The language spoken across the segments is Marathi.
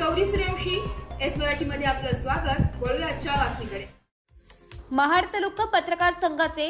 गौरी सूर्यवंशी, एस मराठी मध्ये आपलं स्वागत। वळूया आजच्या बातमीकडे। महाड तालुका पत्रकार संघाचे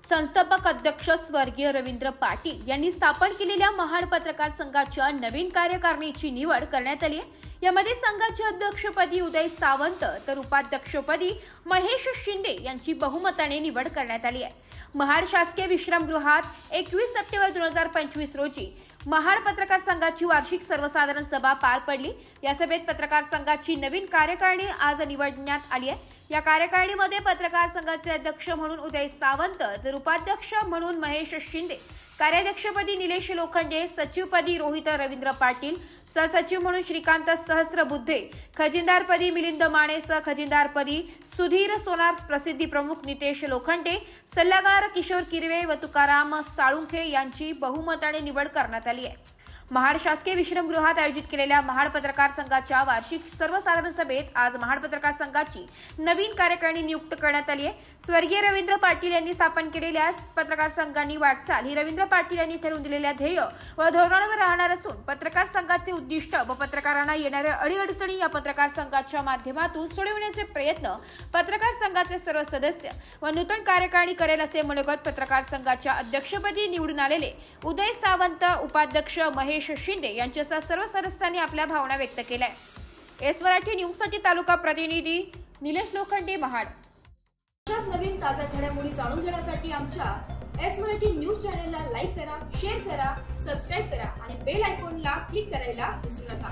संस्थापक अध्यक्ष स्वर्गीय रवींद्र पाटील यांनी स्थापन केलेल्या महाड पत्रकार संघाच्या नवीन कार्यकारिणीची निवड करण्यात आली आहे। यामध्ये संघाच्या अध्यक्षपदी उदय सावंत तर उपाध्यक्षपदी महेश शिंदे यांची बहुमताने निवड करण्यात आली आहे। महाड शासकीय विश्रामगृहात 21 सप्टेंबर 2025 रोजी महाड पत्रकार संघाची वार्षिक सर्वसाधारण सभा पार पडली। या सभेत पत्रकार संघाची नवीन कार्यकारिणी आज निवडण्यात आली आहे। या कार्यकारिणीमध्ये पत्रकार संघाचे अध्यक्ष म्हणून उदय सावंत तर उपाध्यक्ष म्हणून महेश शिंदे, कार्याध्यक्षपदी निलेश लोखंडे, सचिवपदी रोहित रवींद्र पाटील, सहसचिव म्हणून श्रीकांत सहस्त्रबुद्धे, खजिनदारपदी मिलिंद माने, खजिनदारपदी सुधीर सोनार, प्रसिद्धी प्रमुख नितेश लोखंडे, सल्लागार किशोर किरवे व तुकाराम साळुंखे यांची बहुमताने निवड करण्यात आली आहे। महाड शासकीय विश्रामगृहात आयोजित केलेल्या महाड पत्रकार संघाच्या वार्षिक सर्वसाधारण सभेत आज महाड पत्रकार संघाची नवीन कार्यकारिणी नियुक्त करण्यात आली आहे। स्वर्गीय रवींद्र पाटील यांनी स्थापन केलेल्या पत्रकार संघाची वाटचाल ही रवींद्र पाटील यांनी ठरवून दिलेल्या ध्येय व धोरणावर राहणार असून पत्रकार संघाचे उद्दिष्ट व पत्रकारांना येणाऱ्या अडीअडचणी या पत्रकार संघाच्या माध्यमातून सोडविण्याचे प्रयत्न पत्रकार संघाचे सर्व सदस्य व नूतन कार्यकारिणी करेल असे मनोगत पत्रकार संघाच्या अध्यक्षपदी निवडून आलेले उदय सावंत, उपाध्यक्ष महेश शिंदे यांच्यासह सर्व सदस्यांनी आपल्या भावना व्यक्त केल्या। एस मराठी न्यूजसाठी तालुका प्रतिनिधी निलेश लोखंडे, महाड। अशाच नवीन ताज्या घडामोडी जाणून घेण्यासाठी आमच्या एस मराठी न्यूज चॅनलला लाईक करा, शेअर करा, सबस्क्राइब करा आणि बेल आयकॉनला क्लिक करायला विसरू नका।